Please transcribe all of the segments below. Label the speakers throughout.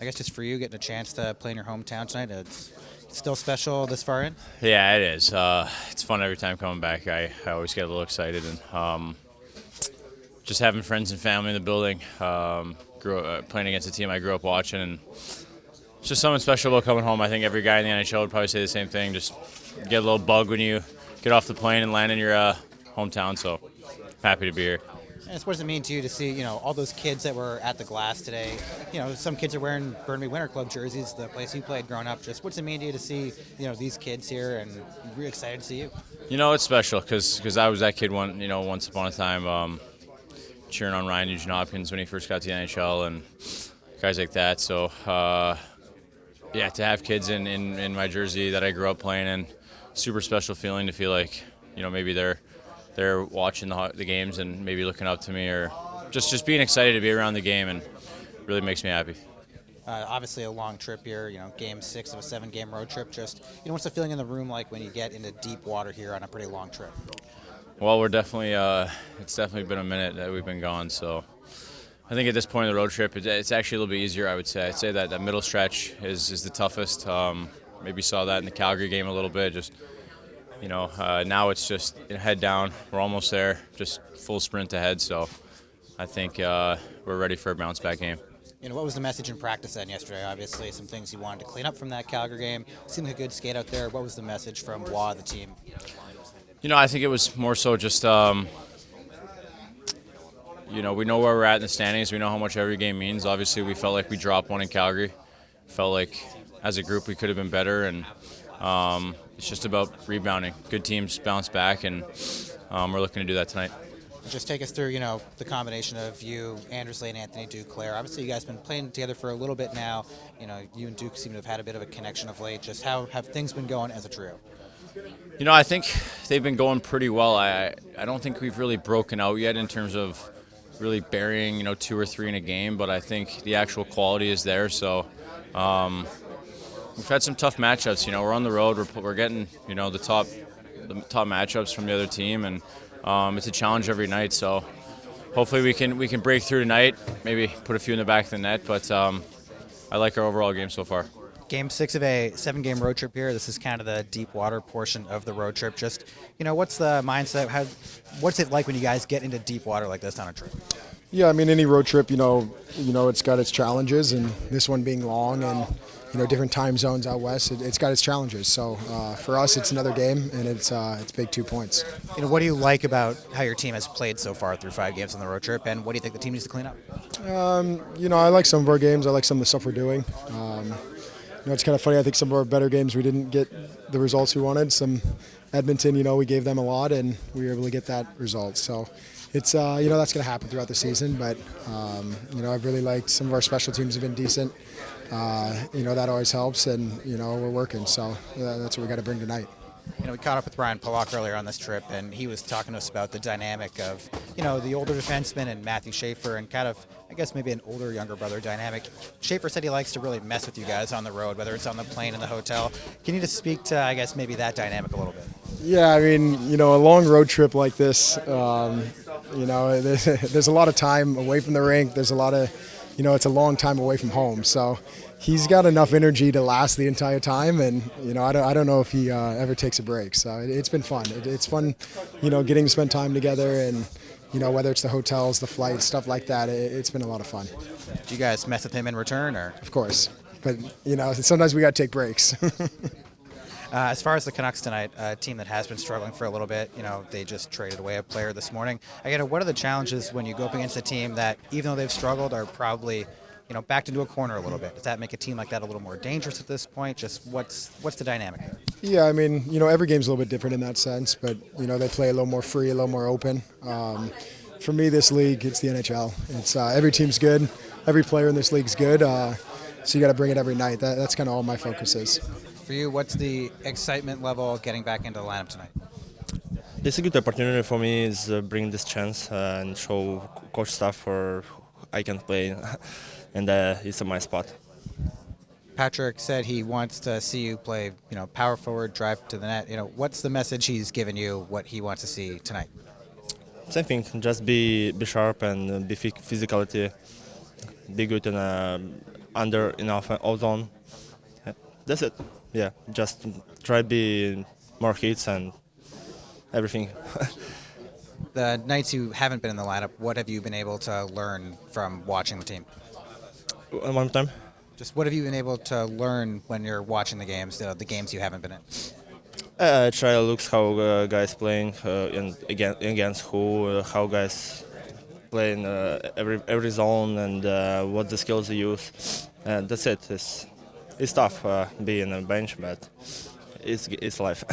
Speaker 1: I guess just for you, getting a chance to play in your hometown tonight, it's still special this far in?
Speaker 2: Yeah, it is. It's fun every time coming back. I always get a little excited and just having friends and family in the building. Playing against a team I grew up watching, and it's just something special about coming home. I think every guy in the NHL would probably say the same thing. Just get a little bug when you get off the plane and land in your hometown. So happy to be here.
Speaker 1: And what does it mean to you to see, all those kids that were at the Glass today? Some kids are wearing Burnaby Winter Club jerseys, the place you played growing up. Just what's it mean to you to see, these kids here, and really excited to see you?
Speaker 2: It's special because I was that kid once upon a time, cheering on Ryan Nugent-Hopkins when he first got to the NHL and guys like that. So yeah, to have kids in my jersey that I grew up playing in, super special feeling to feel like maybe they're watching the games and maybe looking up to me, or just being excited to be around the game, and really makes me happy.
Speaker 1: Obviously a long trip here, game 6 of a 7-game road trip. Just, what's the feeling in the room like when you get into deep water here on a pretty long trip?
Speaker 2: Well, we're definitely it's definitely been a minute that we've been gone, so I think at this point in the road trip it's actually a little bit easier. I'd say that middle stretch is the toughest. Maybe saw that in the Calgary game a little bit. Just now it's just head down. We're almost there, just full sprint ahead. So I think we're ready for a bounce back game.
Speaker 1: What was the message in practice then yesterday? Obviously, some things you wanted to clean up from that Calgary game. Seemed like a good skate out there. What was the message from Waugh, the team?
Speaker 2: I think it was more so just, we know where we're at in the standings. We know how much every game means. Obviously, we felt like we dropped one in Calgary. Felt like as a group we could have been better, and it's just about rebounding. Good teams bounce back, and we're looking to do that tonight.
Speaker 1: Just take us through, the combination of you, Andersley, and Anthony Duclair. Obviously, you guys have been playing together for a little bit now. You and Duke seem to have had a bit of a connection of late. Just how have things been going as a trio?
Speaker 2: I think they've been going pretty well. I don't think we've really broken out yet in terms of really burying, 2 or 3 in a game, but I think the actual quality is there. So we've had some tough matchups. We're on the road. We're getting, the top matchups from the other team, and it's a challenge every night. So hopefully we can break through tonight, maybe put a few in the back of the net, but I like our overall game so far.
Speaker 1: Game 6 of a 7-game road trip here. This is kind of the deep water portion of the road trip. Just, what's the mindset? What's it like when you guys get into deep water like this on a trip?
Speaker 3: Yeah, I mean, any road trip, it's got its challenges, and this one being long and, different time zones out west, it's got its challenges. So for us, it's another game, and it's big 2 points.
Speaker 1: What do you like about how your team has played so far through 5 games on the road trip, and what do you think the team needs to clean up?
Speaker 3: I like some of our games. I like some of the stuff we're doing. It's kind of funny. I think some of our better games we didn't get the results we wanted. Some Edmonton, we gave them a lot, and we were able to get that result. So it's that's going to happen throughout the season. But I've really liked some of our special teams have been decent. That always helps, and we're working. So that's what we got to bring tonight.
Speaker 1: We caught up with Ryan Pollock earlier on this trip, and he was talking to us about the dynamic of, the older defenseman and Matthew Schaefer, and kind of, I guess, maybe an older, younger brother dynamic. Schaefer said he likes to really mess with you guys on the road, whether it's on the plane, in the hotel. Can you just speak to, I guess, maybe that dynamic a little bit?
Speaker 3: Yeah, I mean, a long road trip like this, there's a lot of time away from the rink. There's a lot of, it's a long time away from home. So he's got enough energy to last the entire time, and I don't know if he ever takes a break. So it's been fun. It's fun, getting to spend time together, and whether it's the hotels, the flights, stuff like that. It's been a lot of fun.
Speaker 1: Do you guys mess with him in return, or?
Speaker 3: Of course, but sometimes we got to take breaks.
Speaker 1: As far as the Canucks tonight, a team that has been struggling for a little bit, they just traded away a player this morning. What are the challenges when you go up against a team that, even though they've struggled, are probably backed into a corner a little bit? Does that make a team like that a little more dangerous at this point? Just what's the dynamic there?
Speaker 3: Yeah, I mean, every game's a little bit different in that sense, but, they play a little more free, a little more open. For me, this league, it's the NHL. It's every team's good. Every player in this league's good. So you got to bring it every night. That's kind of all my focus is.
Speaker 1: For you, what's the excitement level getting back into the lineup tonight?
Speaker 4: It's a good opportunity for me is bring this chance and show coach staff for I can play, and it's my spot.
Speaker 1: Patrick said he wants to see you play, power forward, drive to the net. What's the message he's given you? What he wants to see tonight?
Speaker 4: Same thing. Just be sharp and be physicality. Be good in under enough ozone. That's it. Yeah, just try to be more hits and everything.
Speaker 1: The nights you haven't been in the lineup, what have you been able to learn from watching the team?
Speaker 4: One more time.
Speaker 1: Just what have you been able to learn when you're watching the games, the games you haven't been in?
Speaker 4: Try to look how guys playing and against who, how guys playing every zone and what the skills they use. And that's it. It's tough being on the bench, but it's life.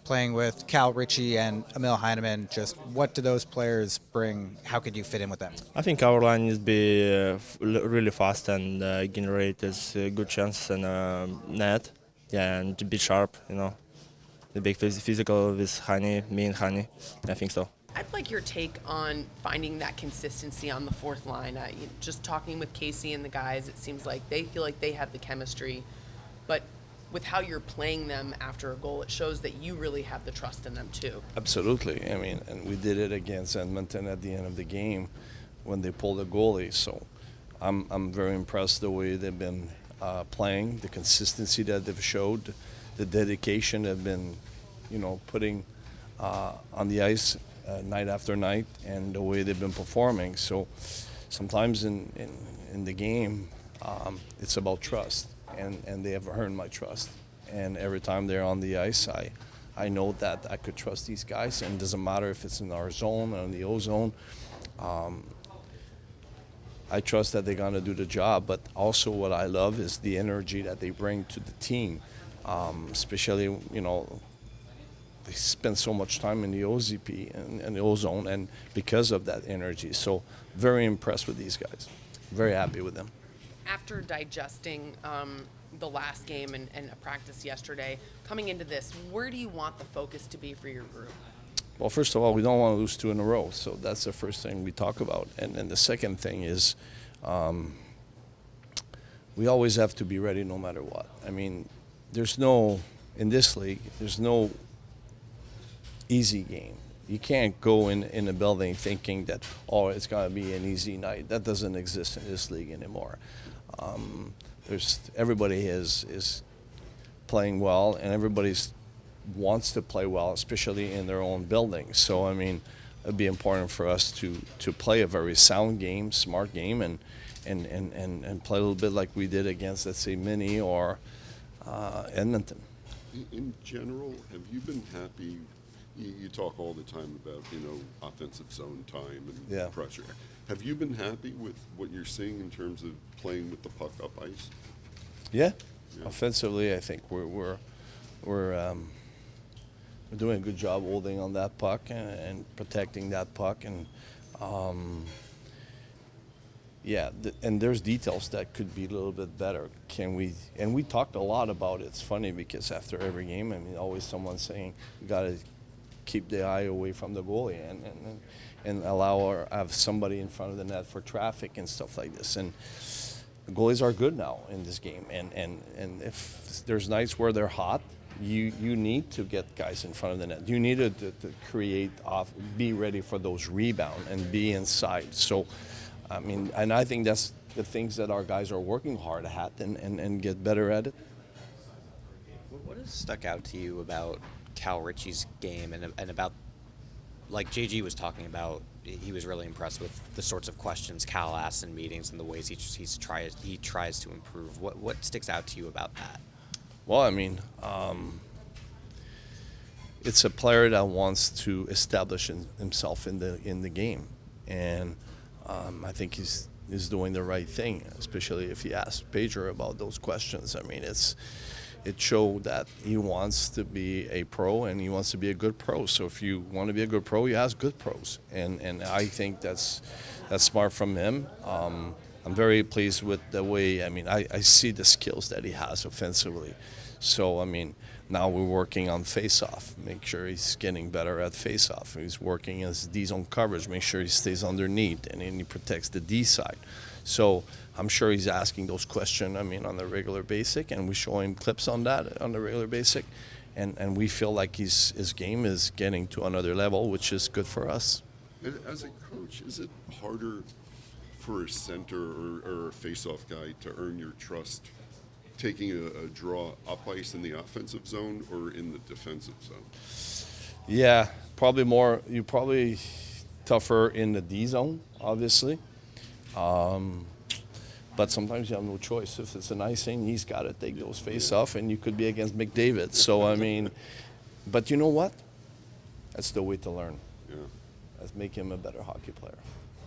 Speaker 1: Playing with Cal Ritchie and Emil Heineman, just what do those players bring? How could you fit in with them?
Speaker 4: I think our line needs to be really fast and generate a good chance and net. Yeah, and to be sharp, The big physical with me and Hani. I think so.
Speaker 5: I'd like your take on finding that consistency on the fourth line. Just talking with Casey and the guys, it seems like they feel like they have the chemistry, but with how you're playing them after a goal, it shows that you really have the trust in them too.
Speaker 6: Absolutely. I mean, and we did it against Edmonton at the end of the game when they pulled the goalie. So I'm very impressed the way they've been playing, the consistency that they've showed, the dedication they've been, putting on the ice night after night, and the way they've been performing. So sometimes in the game, it's about trust. And they have earned my trust. And every time they're on the ice, I know that I could trust these guys. And it doesn't matter if it's in our zone or in the O zone. I trust that they're going to do the job. But also what I love is the energy that they bring to the team. Especially, they spend so much time in the OZP and the O zone, and because of that energy. So very impressed with these guys. Very happy with them.
Speaker 5: After digesting the last game and a practice yesterday, coming into this, where do you want the focus to be for your group?
Speaker 6: Well, first of all, we don't want to lose 2 in a row, so that's the first thing we talk about. And then the second thing is we always have to be ready no matter what. I mean, in this league, there's no easy game. You can't go in a building thinking that, it's going to be an easy night. That doesn't exist in this league anymore. Everybody is playing well, and everybody wants to play well, especially in their own building. So, I mean, it'd be important for us to play a very sound game, smart game, and play a little bit like we did against, let's say, Mini or Edmonton.
Speaker 7: In general, have you been happy? You talk all the time about, offensive zone time and pressure. Have you been happy with what you're seeing in terms of playing with the puck up ice?
Speaker 6: Yeah. Offensively, I think we're doing a good job holding on that puck and protecting that puck. And and there's details that could be a little bit better. And we talked a lot about it. It's funny because after every game, I mean, always someone's saying you got to keep the eye away from the goalie and allow or have somebody in front of the net for traffic and stuff like this. And the goalies are good now in this game. And if there's nights where they're hot, you need to get guys in front of the net. You need to create be ready for those rebounds and be inside. So, I mean, and I think that's the things that our guys are working hard at and get better at it.
Speaker 8: What has stuck out to you about Cal Ritchie's game and about, like JG was talking about, he was really impressed with the sorts of questions Cal asks in meetings and the ways he tries to improve. What sticks out to you about that?
Speaker 6: Well, I mean, it's a player that wants to establish himself in the game, and I think he's doing the right thing, especially if he asks Pedro about those questions. I mean, it showed that he wants to be a pro and he wants to be a good pro. So if you want to be a good pro, you ask good pros, and I think that's smart from him. I'm very pleased with the way. I mean, I see the skills that he has offensively. So I mean, now we're working on face-off. Make sure he's getting better at face-off. He's working as D-zone coverage. Make sure he stays underneath and he protects the D side. So I'm sure he's asking those questions, I mean, on the regular basic, and we show him clips on that on the regular basic. And we feel like his game is getting to another level, which is good for us.
Speaker 7: And as a coach, is it harder for a center or a face-off guy to earn your trust, taking a draw up ice in the offensive zone or in the defensive zone?
Speaker 6: Yeah, probably more. You're probably tougher in the D zone, obviously. But sometimes you have no choice. If it's an icing, he's got to take those face-off, and you could be against McDavid. So, I mean, but you know what? That's the way to learn.
Speaker 7: Yeah.
Speaker 6: Let's make him a better hockey player.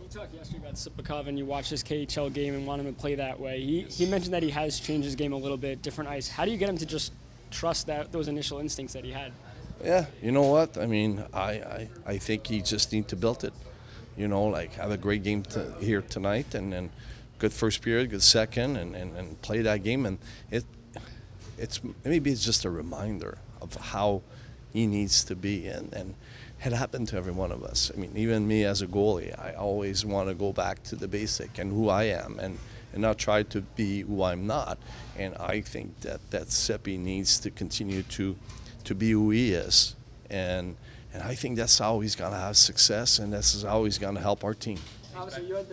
Speaker 9: You talked yesterday about Sipakov, and you watched his KHL game and want him to play that way. He mentioned that he has changed his game a little bit, different ice. How do you get him to just trust those initial instincts that he had?
Speaker 6: Yeah, you know what? I mean, I think he just need to build it. You know, like have a great game here tonight, and then good first period, good second, and play that game. And it's maybe it's just a reminder of how he needs to be, and it happened to every one of us. I mean, even me as a goalie, I always want to go back to the basic and who I am, and not try to be who I'm not. And I think that Seppi needs to continue to be who he is, and I think that's how he's going to have success, and this is how he's going to help our team.
Speaker 9: Obviously, you had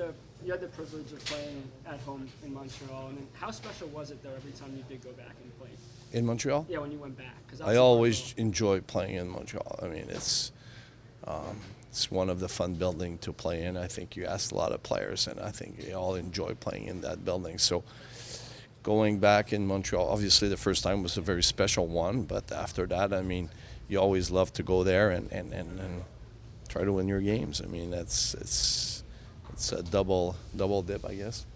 Speaker 9: the privilege of playing at home in Montreal, and then how special was it though every time you did go back and play?
Speaker 6: In Montreal?
Speaker 9: Yeah, when you went back. 'Cause
Speaker 6: I always enjoy playing in Montreal. I mean, it's one of the fun buildings to play in. I think you asked a lot of players, and I think they all enjoy playing in that building. So going back in Montreal, obviously the first time was a very special one, but after that, I mean, you always love to go there and try to win your games. I mean, it's a double dip, I guess.